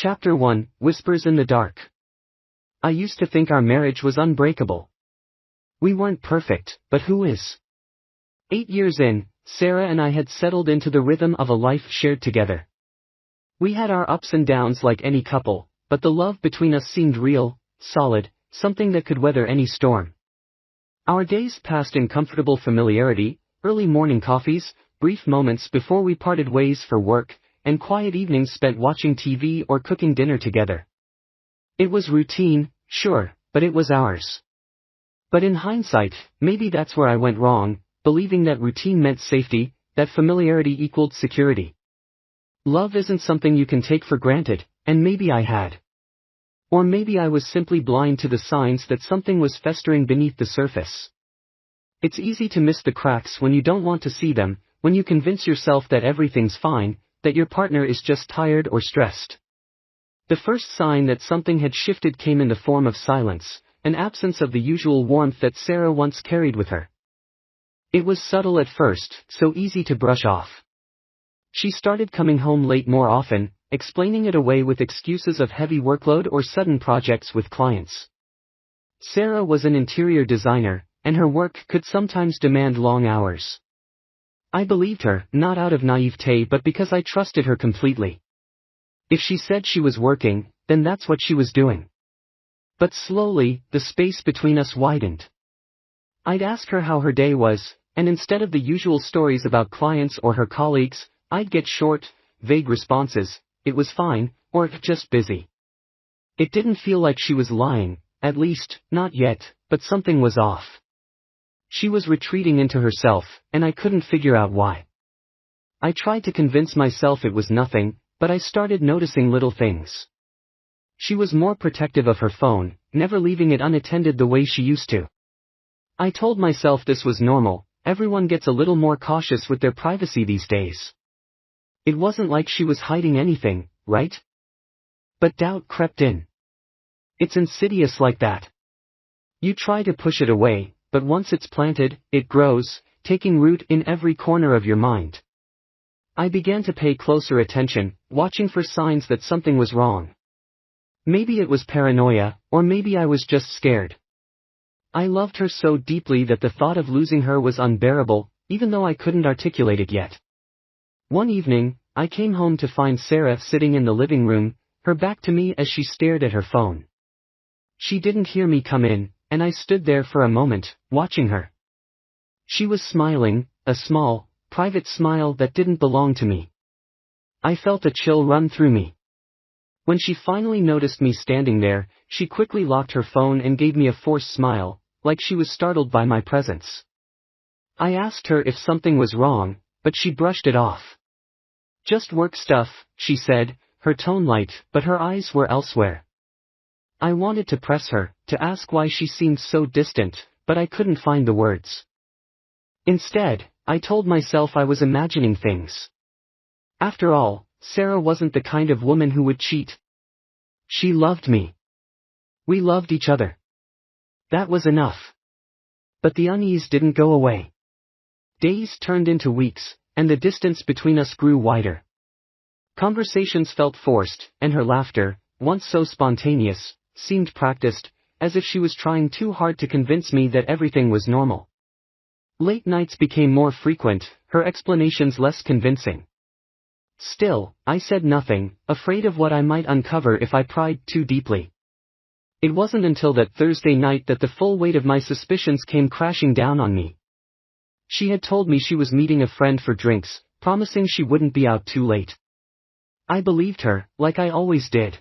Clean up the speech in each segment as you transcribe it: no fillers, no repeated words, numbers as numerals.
Chapter 1, Whispers in the Dark. I used to think our marriage was unbreakable. We weren't perfect, but who is? 8 years in, Sarah and I had settled into the rhythm of a life shared together. We had our ups and downs like any couple, but the love between us seemed real, solid, something that could weather any storm. Our days passed in comfortable familiarity, early morning coffees, brief moments before we parted ways for work, and quiet evenings spent watching TV or cooking dinner together. It was routine, sure, but it was ours. But in hindsight, maybe that's where I went wrong, believing that routine meant safety, that familiarity equaled security. Love isn't something you can take for granted, and maybe I had. Or maybe I was simply blind to the signs that something was festering beneath the surface. It's easy to miss the cracks when you don't want to see them, when you convince yourself that everything's fine, that your partner is just tired or stressed. The first sign that something had shifted came in the form of silence, an absence of the usual warmth that Sarah once carried with her. It was subtle at first, so easy to brush off. She started coming home late more often, explaining it away with excuses of heavy workload or sudden projects with clients. Sarah was an interior designer, and her work could sometimes demand long hours. I believed her, not out of naivete but because I trusted her completely. If she said she was working, then that's what she was doing. But slowly, the space between us widened. I'd ask her how her day was, and instead of the usual stories about clients or her colleagues, I'd get short, vague responses, "It was fine," or "just busy." It didn't feel like she was lying, at least, not yet, but something was off. She was retreating into herself, and I couldn't figure out why. I tried to convince myself it was nothing, but I started noticing little things. She was more protective of her phone, never leaving it unattended the way she used to. I told myself this was normal, everyone gets a little more cautious with their privacy these days. It wasn't like she was hiding anything, right? But doubt crept in. It's insidious like that. You try to push it away, but once it's planted, it grows, taking root in every corner of your mind. I began to pay closer attention, watching for signs that something was wrong. Maybe it was paranoia, or maybe I was just scared. I loved her so deeply that the thought of losing her was unbearable, even though I couldn't articulate it yet. One evening, I came home to find Sarah sitting in the living room, her back to me as she stared at her phone. She didn't hear me come in, and I stood there for a moment, watching her. She was smiling, a small, private smile that didn't belong to me. I felt a chill run through me. When she finally noticed me standing there, she quickly locked her phone and gave me a forced smile, like she was startled by my presence. I asked her if something was wrong, but she brushed it off. "Just work stuff," she said, her tone light, but her eyes were elsewhere. I wanted to press her, to ask why she seemed so distant, but I couldn't find the words. Instead, I told myself I was imagining things. After all, Sarah wasn't the kind of woman who would cheat. She loved me. We loved each other. That was enough. But the unease didn't go away. Days turned into weeks, and the distance between us grew wider. Conversations felt forced, and her laughter, once so spontaneous, seemed practiced, as if she was trying too hard to convince me that everything was normal. Late nights became more frequent, her explanations less convincing. Still, I said nothing, afraid of what I might uncover if I pried too deeply. It wasn't until that Thursday night that the full weight of my suspicions came crashing down on me. She had told me she was meeting a friend for drinks, promising she wouldn't be out too late. I believed her, like I always did.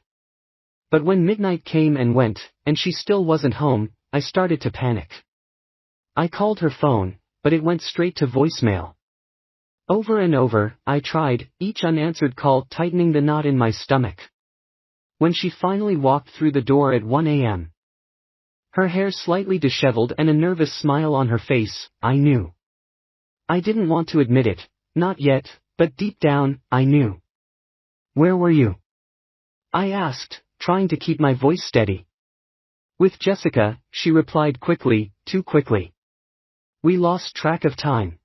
But when midnight came and went, and she still wasn't home, I started to panic. I called her phone, but it went straight to voicemail. Over and over, I tried, each unanswered call tightening the knot in my stomach. When she finally walked through the door at 1 a.m., her hair slightly disheveled and a nervous smile on her face, I knew. I didn't want to admit it, not yet, but deep down, I knew. "Where were you?" I asked, trying to keep my voice steady. "With Jessica," she replied quickly, too quickly. We lost track of time.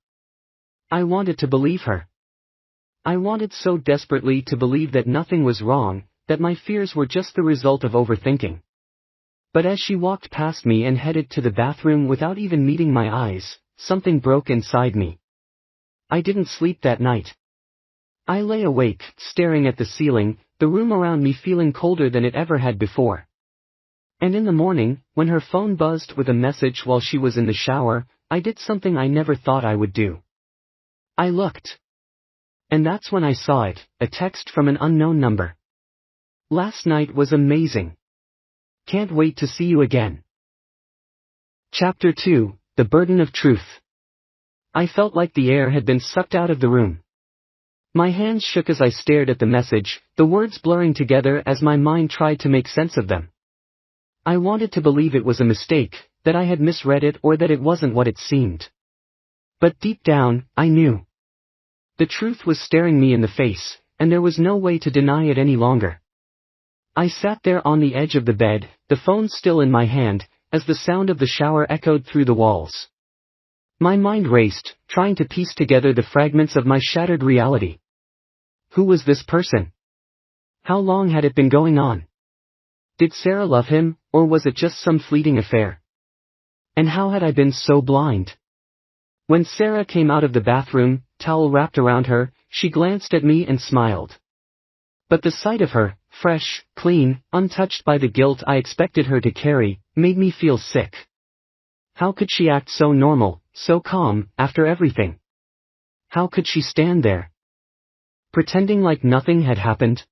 I wanted to believe her. I wanted so desperately to believe that nothing was wrong, that my fears were just the result of overthinking. But as she walked past me and headed to the bathroom without even meeting my eyes, something broke inside me. I didn't sleep that night. I lay awake, staring at the ceiling, the room around me feeling colder than it ever had before. And in the morning, when her phone buzzed with a message while she was in the shower, I did something I never thought I would do. I looked. And that's when I saw it, a text from an unknown number. Last night was amazing. Can't wait to see you again. Chapter 2, The Burden of Truth. I felt like the air had been sucked out of the room. My hands shook as I stared at the message, the words blurring together as my mind tried to make sense of them. I wanted to believe it was a mistake, that I had misread it or that it wasn't what it seemed. But deep down, I knew. The truth was staring me in the face, and there was no way to deny it any longer. I sat there on the edge of the bed, the phone still in my hand, as the sound of the shower echoed through the walls. My mind raced, trying to piece together the fragments of my shattered reality. Who was this person? How long had it been going on? Did Sarah love him, or was it just some fleeting affair? And how had I been so blind? When Sarah came out of the bathroom, towel wrapped around her, she glanced at me and smiled. But the sight of her, fresh, clean, untouched by the guilt I expected her to carry, made me feel sick. How could she act so normal, so calm, after everything? How could she stand there, pretending like nothing had happened?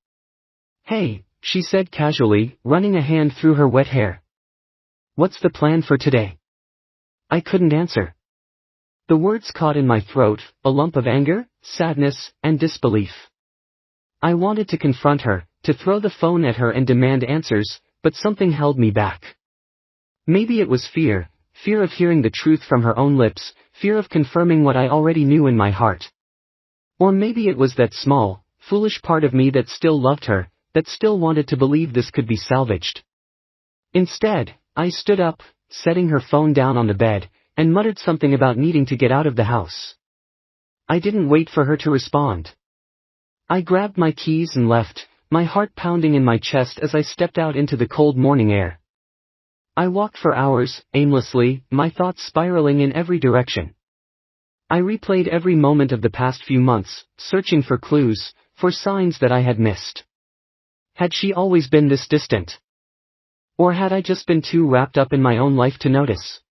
Hey, she said casually, running a hand through her wet hair. What's the plan for today? I couldn't answer. The words caught in my throat, a lump of anger, sadness, and disbelief. I wanted to confront her, to throw the phone at her and demand answers, but something held me back. Maybe it was fear of hearing the truth from her own lips, fear of confirming what I already knew in my heart. Or maybe it was that small, foolish part of me that still loved her, that still wanted to believe this could be salvaged. Instead, I stood up, setting her phone down on the bed, and muttered something about needing to get out of the house. I didn't wait for her to respond. I grabbed my keys and left, my heart pounding in my chest as I stepped out into the cold morning air. I walked for hours, aimlessly, my thoughts spiraling in every direction. I replayed every moment of the past few months, searching for clues, for signs that I had missed. Had she always been this distant? Or had I just been too wrapped up in my own life to notice?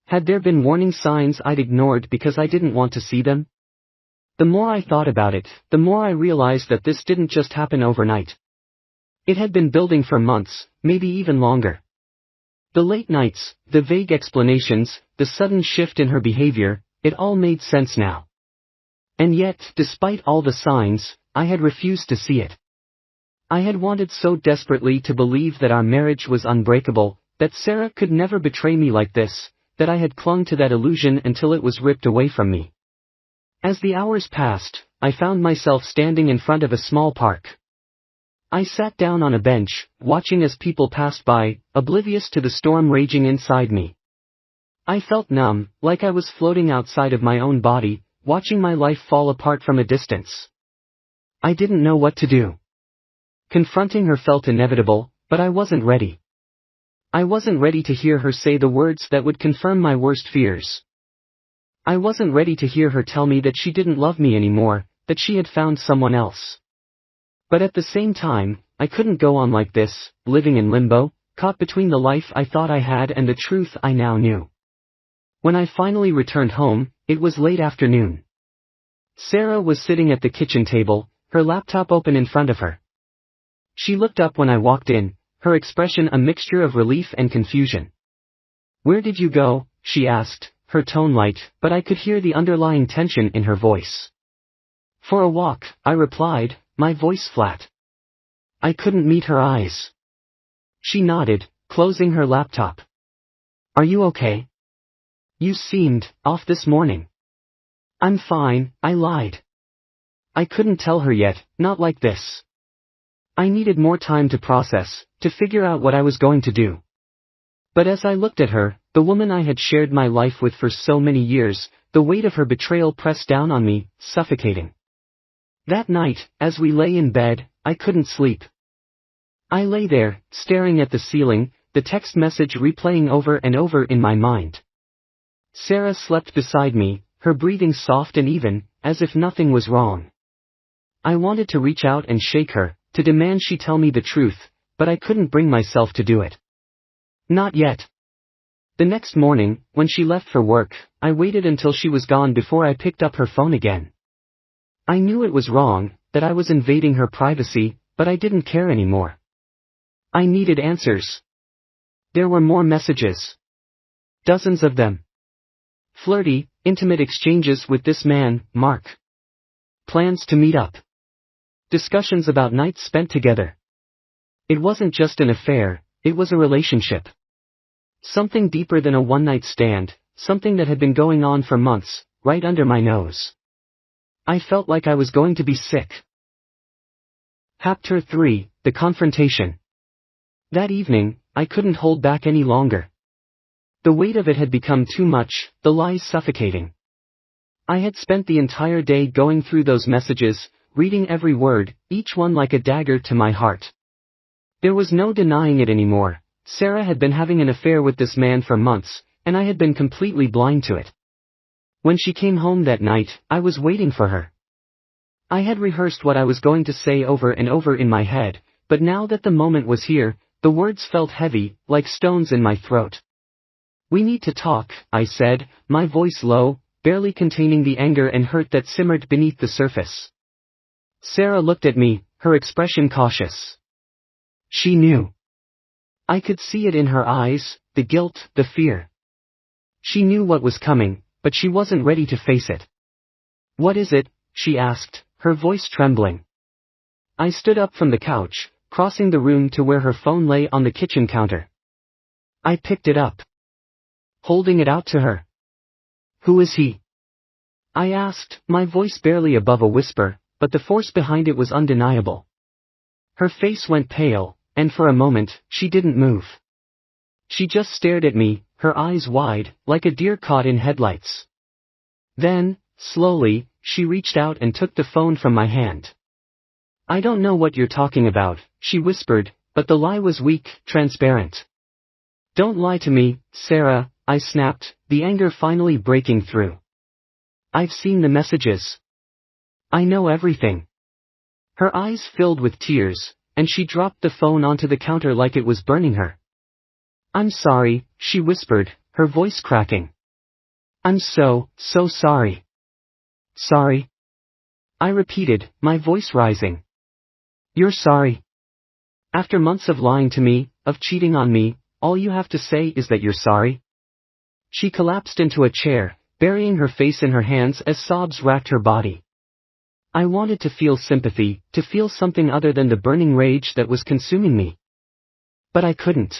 Had there been warning signs I'd ignored because I didn't want to see them? The more I thought about it, the more I realized that this didn't just happen overnight. It had been building for months, maybe even longer. The late nights, the vague explanations, the sudden shift in her behavior, it all made sense now. And yet, despite all the signs, I had refused to see it. I had wanted so desperately to believe that our marriage was unbreakable, that Sarah could never betray me like this, that I had clung to that illusion until it was ripped away from me. As the hours passed, I found myself standing in front of a small park. I sat down on a bench, watching as people passed by, oblivious to the storm raging inside me. I felt numb, like I was floating outside of my own body, watching my life fall apart from a distance. I didn't know what to do. Confronting her felt inevitable, but I wasn't ready. I wasn't ready to hear her say the words that would confirm my worst fears. I wasn't ready to hear her tell me that she didn't love me anymore, that she had found someone else. But at the same time, I couldn't go on like this, living in limbo, caught between the life I thought I had and the truth I now knew. When I finally returned home, it was late afternoon. Sarah was sitting at the kitchen table, her laptop open in front of her. She looked up when I walked in, her expression a mixture of relief and confusion. "Where did you go?" she asked, her tone light, but I could hear the underlying tension in her voice. "For a walk," I replied, my voice flat. I couldn't meet her eyes. She nodded, closing her laptop. "Are you okay? You seemed off this morning." "I'm fine," I lied. I couldn't tell her yet, not like this. I needed more time to process, to figure out what I was going to do. But as I looked at her, the woman I had shared my life with for so many years, the weight of her betrayal pressed down on me, suffocating. That night, as we lay in bed, I couldn't sleep. I lay there, staring at the ceiling, the text message replaying over and over in my mind. Sarah slept beside me, her breathing soft and even, as if nothing was wrong. I wanted to reach out and shake her, to demand she tell me the truth, but I couldn't bring myself to do it. Not yet. The next morning, when she left for work, I waited until she was gone before I picked up her phone again. I knew it was wrong, that I was invading her privacy, but I didn't care anymore. I needed answers. There were more messages. Dozens of them. Flirty, intimate exchanges with this man, Mark. Plans to meet up. Discussions about nights spent together. It wasn't just an affair, it was a relationship. Something deeper than a one-night stand, something that had been going on for months, right under my nose. I felt like I was going to be sick. Chapter 3, The Confrontation. That evening, I couldn't hold back any longer. The weight of it had become too much, the lies suffocating. I had spent the entire day going through those messages, reading every word, each one like a dagger to my heart. There was no denying it anymore. Sarah had been having an affair with this man for months, and I had been completely blind to it. When she came home that night, I was waiting for her. I had rehearsed what I was going to say over and over in my head, but now that the moment was here, the words felt heavy, like stones in my throat. "We need to talk," I said, my voice low, barely containing the anger and hurt that simmered beneath the surface. Sarah looked at me, her expression cautious. She knew. I could see it in her eyes, the guilt, the fear. She knew what was coming, but she wasn't ready to face it. "What is it?" she asked, her voice trembling. I stood up from the couch, crossing the room to where her phone lay on the kitchen counter. I picked it up, holding it out to her. "Who is he?" I asked, my voice barely above a whisper, but the force behind it was undeniable. Her face went pale, and for a moment, she didn't move. She just stared at me, her eyes wide, like a deer caught in headlights. Then, slowly, she reached out and took the phone from my hand. "I don't know what you're talking about," she whispered, but the lie was weak, transparent. "Don't lie to me, Sarah," I snapped, the anger finally breaking through. "I've seen the messages. I know everything." Her eyes filled with tears, and she dropped the phone onto the counter like it was burning her. "I'm sorry," she whispered, her voice cracking. "I'm so sorry." "Sorry?" I repeated, my voice rising. "You're sorry? After months of lying to me, of cheating on me, all you have to say is that you're sorry?" She collapsed into a chair, burying her face in her hands as sobs racked her body. I wanted to feel sympathy, to feel something other than the burning rage that was consuming me. But I couldn't.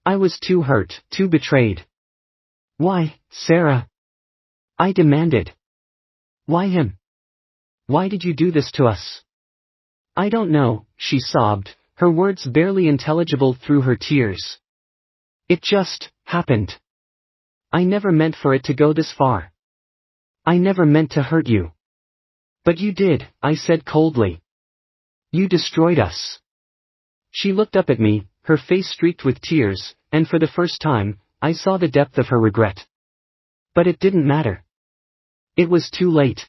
I was too hurt, too betrayed. "Why, Sarah?" I demanded. "Why him? Why did you do this to us?" "I don't know," she sobbed, her words barely intelligible through her tears. "It just happened. I never meant for it to go this far. I never meant to hurt you." "But you did," I said coldly. "You destroyed us." She looked up at me, her face streaked with tears, and for the first time, I saw the depth of her regret. But it didn't matter. It was too late.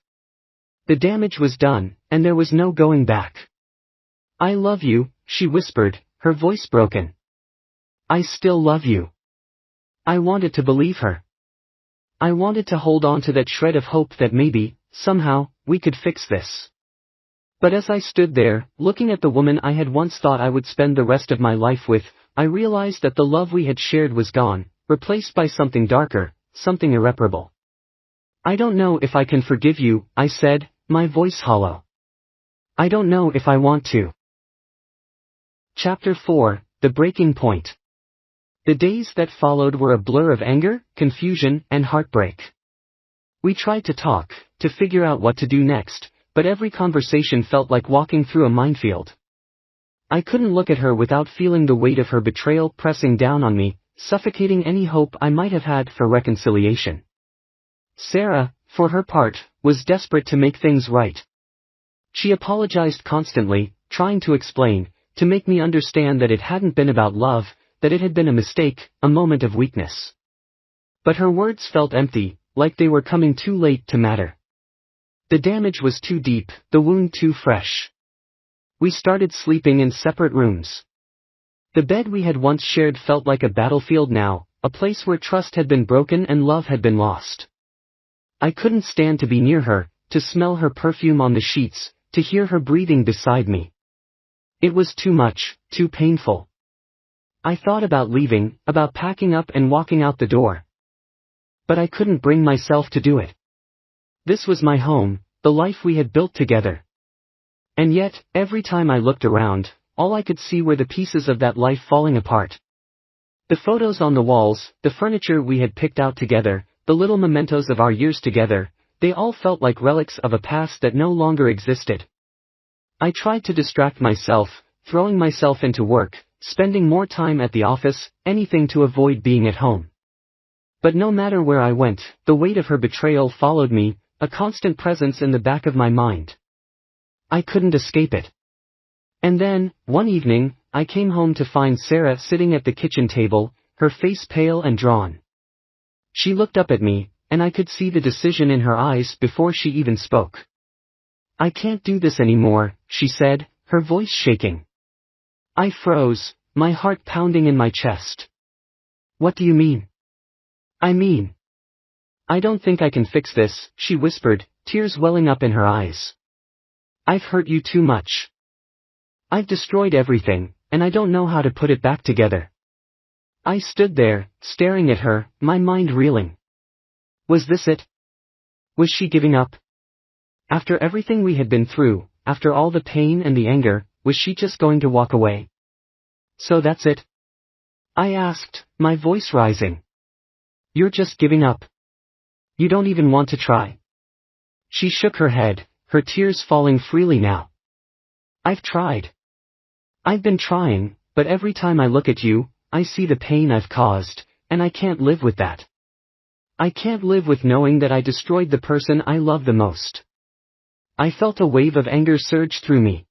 The damage was done, and there was no going back. "I love you," she whispered, her voice broken. "I still love you." I wanted to believe her. I wanted to hold on to that shred of hope that maybe, somehow, we could fix this. But as I stood there, looking at the woman I had once thought I would spend the rest of my life with, I realized that the love we had shared was gone, replaced by something darker, something irreparable. "I don't know if I can forgive you," I said, my voice hollow. "I don't know if I want to." Chapter 4, The Breaking Point. The days that followed were a blur of anger, confusion, and heartbreak. We tried to talk, to figure out what to do next, but every conversation felt like walking through a minefield. I couldn't look at her without feeling the weight of her betrayal pressing down on me, suffocating any hope I might have had for reconciliation. Sarah, for her part, was desperate to make things right. She apologized constantly, trying to explain, to make me understand that it hadn't been about love, that it had been a mistake, a moment of weakness. But her words felt empty, like they were coming too late to matter. The damage was too deep, the wound too fresh. We started sleeping in separate rooms. The bed we had once shared felt like a battlefield now, a place where trust had been broken and love had been lost. I couldn't stand to be near her, to smell her perfume on the sheets, to hear her breathing beside me. It was too much, too painful. I thought about leaving, about packing up and walking out the door. But I couldn't bring myself to do it. This was my home, the life we had built together. And yet, every time I looked around, all I could see were the pieces of that life falling apart. The photos on the walls, the furniture we had picked out together, the little mementos of our years together, they all felt like relics of a past that no longer existed. I tried to distract myself, throwing myself into work, spending more time at the office, anything to avoid being at home. But no matter where I went, the weight of her betrayal followed me, a constant presence in the back of my mind. I couldn't escape it. And then, one evening, I came home to find Sarah sitting at the kitchen table, her face pale and drawn. She looked up at me, and I could see the decision in her eyes before she even spoke. "I can't do this anymore," she said, her voice shaking. I froze, my heart pounding in my chest. "What do you mean?" I don't think I can fix this," she whispered, tears welling up in her eyes. "I've hurt you too much. I've destroyed everything, and I don't know how to put it back together." I stood there, staring at her, my mind reeling. Was this it? Was she giving up? After everything we had been through, after all the pain and the anger, was she just going to walk away? "So that's it?" I asked, my voice rising. "You're just giving up? You don't even want to try?" She shook her head, her tears falling freely now. "I've tried. I've been trying, but every time I look at you, I see the pain I've caused, and I can't live with that. I can't live with knowing that I destroyed the person I love the most." I felt a wave of anger surge through me.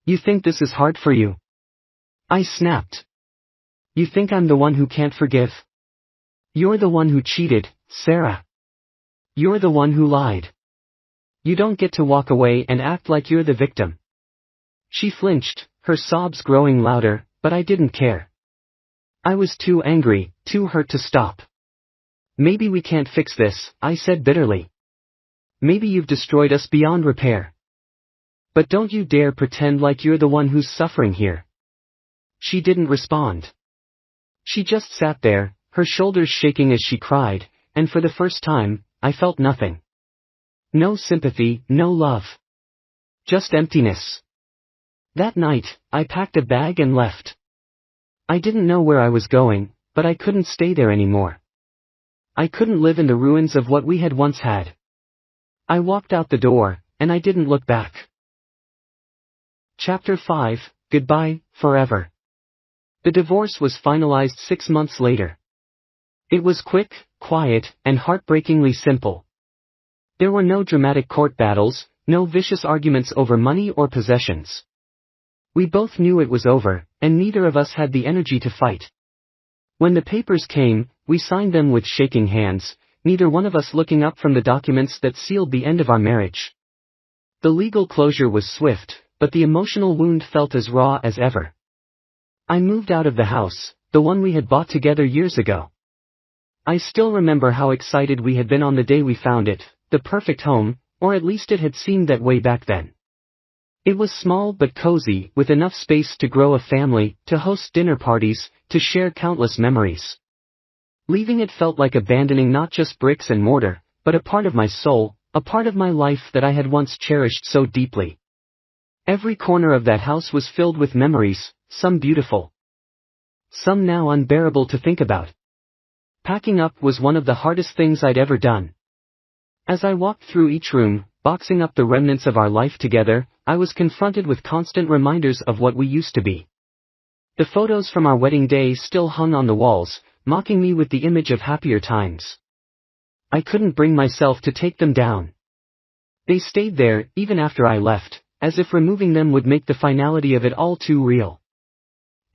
"You think this is hard for you?" I snapped. "You think I'm the one who can't forgive? You're the one who cheated, Sarah. You're the one who lied. You don't get to walk away and act like you're the victim." She flinched, her sobs growing louder, but I didn't care. I was too angry, too hurt to stop. "Maybe we can't fix this," I said bitterly. "Maybe you've destroyed us beyond repair. But don't you dare pretend like you're the one who's suffering here." She didn't respond. She just sat there, her shoulders shaking as she cried, and for the first time, I felt nothing. No sympathy, no love. Just emptiness. That night, I packed a bag and left. I didn't know where I was going, but I couldn't stay there anymore. I couldn't live in the ruins of what we had once had. I walked out the door, and I didn't look back. Chapter 5, Goodbye, Forever. The divorce was finalized 6 months later. It was quick, quiet, and heartbreakingly simple. There were no dramatic court battles, no vicious arguments over money or possessions. We both knew it was over, and neither of us had the energy to fight. When the papers came, we signed them with shaking hands, neither one of us looking up from the documents that sealed the end of our marriage. The legal closure was swift, but the emotional wound felt as raw as ever. I moved out of the house, the one we had bought together years ago. I still remember how excited we had been on the day we found it, the perfect home, or at least it had seemed that way back then. It was small but cozy, with enough space to grow a family, to host dinner parties, to share countless memories. Leaving it felt like abandoning not just bricks and mortar, but a part of my soul, a part of my life that I had once cherished so deeply. Every corner of that house was filled with memories, some beautiful, some now unbearable to think about. Packing up was one of the hardest things I'd ever done. As I walked through each room, boxing up the remnants of our life together, I was confronted with constant reminders of what we used to be. The photos from our wedding day still hung on the walls, mocking me with the image of happier times. I couldn't bring myself to take them down. They stayed there, even after I left, as if removing them would make the finality of it all too real.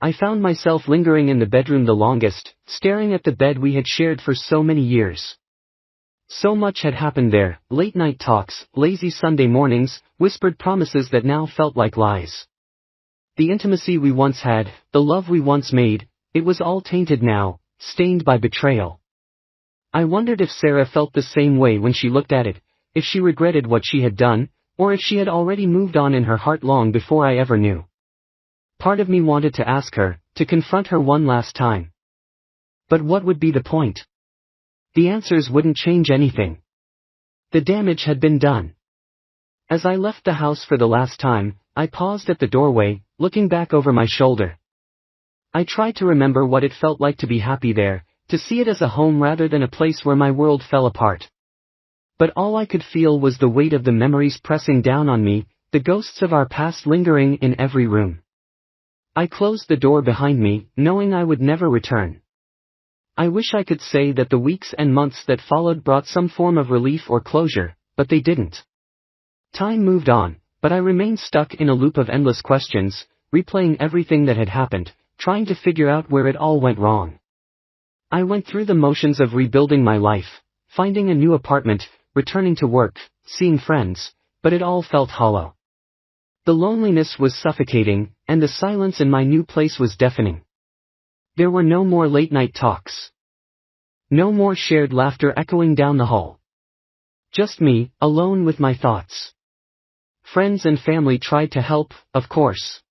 I found myself lingering in the bedroom the longest, staring at the bed we had shared for so many years. So much had happened there, late-night talks, lazy Sunday mornings, whispered promises that now felt like lies. The intimacy we once had, the love we once made, it was all tainted now, stained by betrayal. I wondered if Sarah felt the same way when she looked at it, if she regretted what she had done, or if she had already moved on in her heart long before I ever knew. Part of me wanted to ask her, to confront her one last time. But what would be the point? The answers wouldn't change anything. The damage had been done. As I left the house for the last time, I paused at the doorway, looking back over my shoulder. I tried to remember what it felt like to be happy there, to see it as a home rather than a place where my world fell apart. But all I could feel was the weight of the memories pressing down on me, the ghosts of our past lingering in every room. I closed the door behind me, knowing I would never return. I wish I could say that the weeks and months that followed brought some form of relief or closure, but they didn't. Time moved on, but I remained stuck in a loop of endless questions, replaying everything that had happened, trying to figure out where it all went wrong. I went through the motions of rebuilding my life, finding a new apartment, returning to work, seeing friends, but it all felt hollow. The loneliness was suffocating, and the silence in my new place was deafening. There were no more late-night talks. No more shared laughter echoing down the hall. Just me, alone with my thoughts. Friends and family tried to help, of course.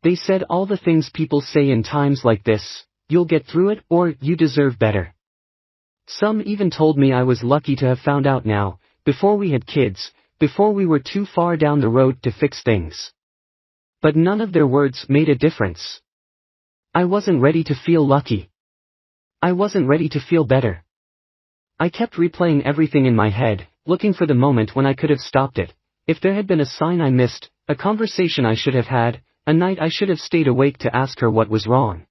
They said all the things people say in times like this: you'll get through it, or you deserve better. Some even told me I was lucky to have found out now, before we had kids, before we were too far down the road to fix things. But none of their words made a difference. I wasn't ready to feel lucky. I wasn't ready to feel better. I kept replaying everything in my head, looking for the moment when I could have stopped it, if there had been a sign I missed, a conversation I should have had, a night I should have stayed awake to ask her what was wrong.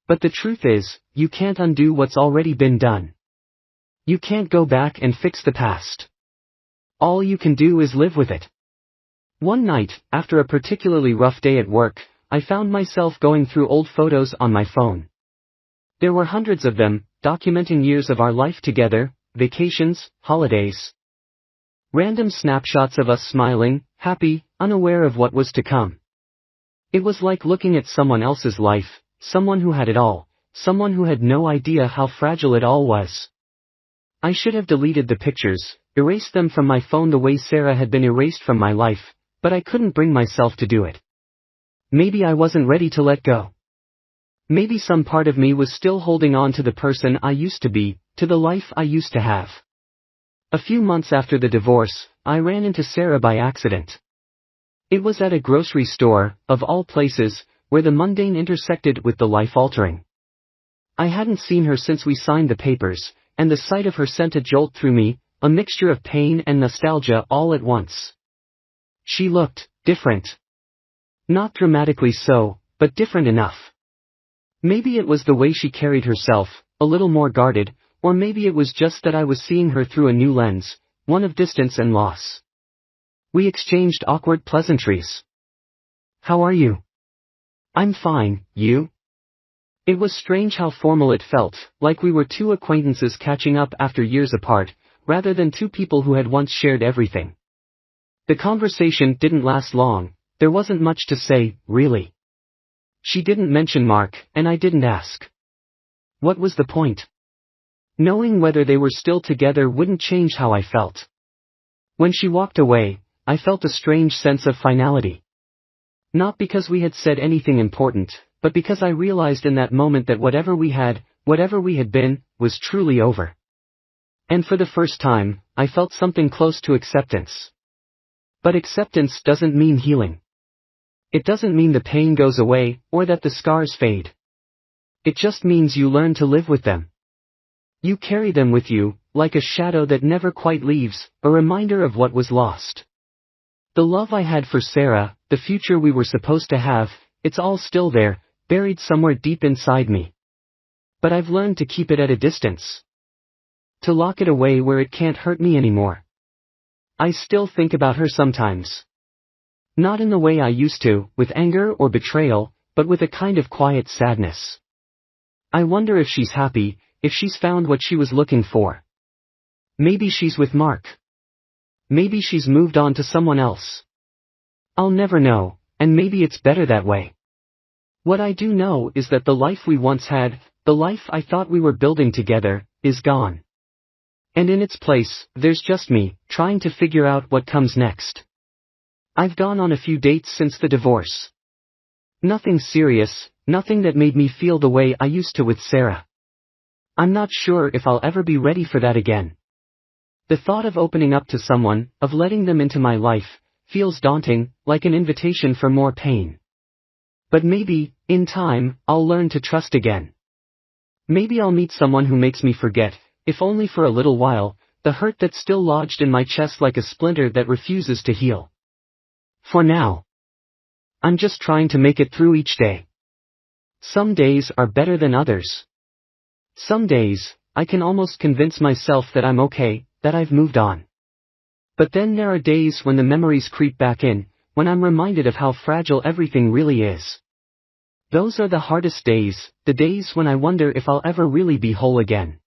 But the truth is, you can't undo what's already been done. You can't go back and fix the past. All you can do is live with it. One night, after a particularly rough day at work, I found myself going through old photos on my phone. There were hundreds of them, documenting years of our life together, vacations, holidays. Random snapshots of us smiling, happy, unaware of what was to come. It was like looking at someone else's life, someone who had it all, someone who had no idea how fragile it all was. I should have deleted the pictures, erased them from my phone the way Sarah had been erased from my life, but I couldn't bring myself to do it. Maybe I wasn't ready to let go. Maybe some part of me was still holding on to the person I used to be, to the life I used to have. A few months after the divorce, I ran into Sarah by accident. It was at a grocery store, of all places, where the mundane intersected with the life-altering. I hadn't seen her since we signed the papers, and the sight of her sent a jolt through me, a mixture of pain and nostalgia all at once. She looked different. Not dramatically so, but different enough. Maybe it was the way she carried herself, a little more guarded, or maybe it was just that I was seeing her through a new lens, one of distance and loss. We exchanged awkward pleasantries. "How are you?" "I'm fine, you?" It was strange how formal it felt, like we were two acquaintances catching up after years apart, rather than two people who had once shared everything. The conversation didn't last long. There wasn't much to say, really. She didn't mention Mark, and I didn't ask. What was the point? Knowing whether they were still together wouldn't change how I felt. When she walked away, I felt a strange sense of finality. Not because we had said anything important, but because I realized in that moment that whatever we had been, was truly over. And for the first time, I felt something close to acceptance. But acceptance doesn't mean healing. It doesn't mean the pain goes away, or that the scars fade. It just means you learn to live with them. You carry them with you, like a shadow that never quite leaves, a reminder of what was lost. The love I had for Sarah, the future we were supposed to have, it's all still there, buried somewhere deep inside me. But I've learned to keep it at a distance. To lock it away where it can't hurt me anymore. I still think about her sometimes. Not in the way I used to, with anger or betrayal, but with a kind of quiet sadness. I wonder if she's happy, if she's found what she was looking for. Maybe she's with Mark. Maybe she's moved on to someone else. I'll never know, and maybe it's better that way. What I do know is that the life we once had, the life I thought we were building together, is gone. And in its place, there's just me, trying to figure out what comes next. I've gone on a few dates since the divorce. Nothing serious, nothing that made me feel the way I used to with Sarah. I'm not sure if I'll ever be ready for that again. The thought of opening up to someone, of letting them into my life, feels daunting, like an invitation for more pain. But maybe, in time, I'll learn to trust again. Maybe I'll meet someone who makes me forget, if only for a little while, the hurt that's still lodged in my chest like a splinter that refuses to heal. For now, I'm just trying to make it through each day. Some days are better than others. Some days, I can almost convince myself that I'm okay, that I've moved on. But then there are days when the memories creep back in, when I'm reminded of how fragile everything really is. Those are the hardest days, the days when I wonder if I'll ever really be whole again.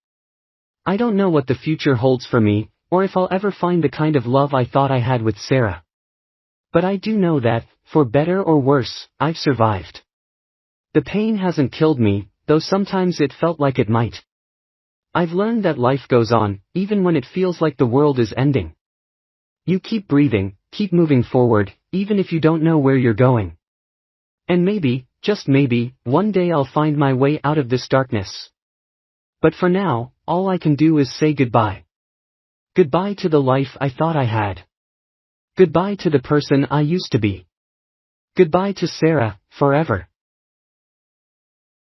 I don't know what the future holds for me, or if I'll ever find the kind of love I thought I had with Sarah. But I do know that, for better or worse, I've survived. The pain hasn't killed me, though sometimes it felt like it might. I've learned that life goes on, even when it feels like the world is ending. You keep breathing, keep moving forward, even if you don't know where you're going. And maybe, just maybe, one day I'll find my way out of this darkness. But for now, all I can do is say goodbye. Goodbye to the life I thought I had. Goodbye to the person I used to be. Goodbye to Sarah, forever.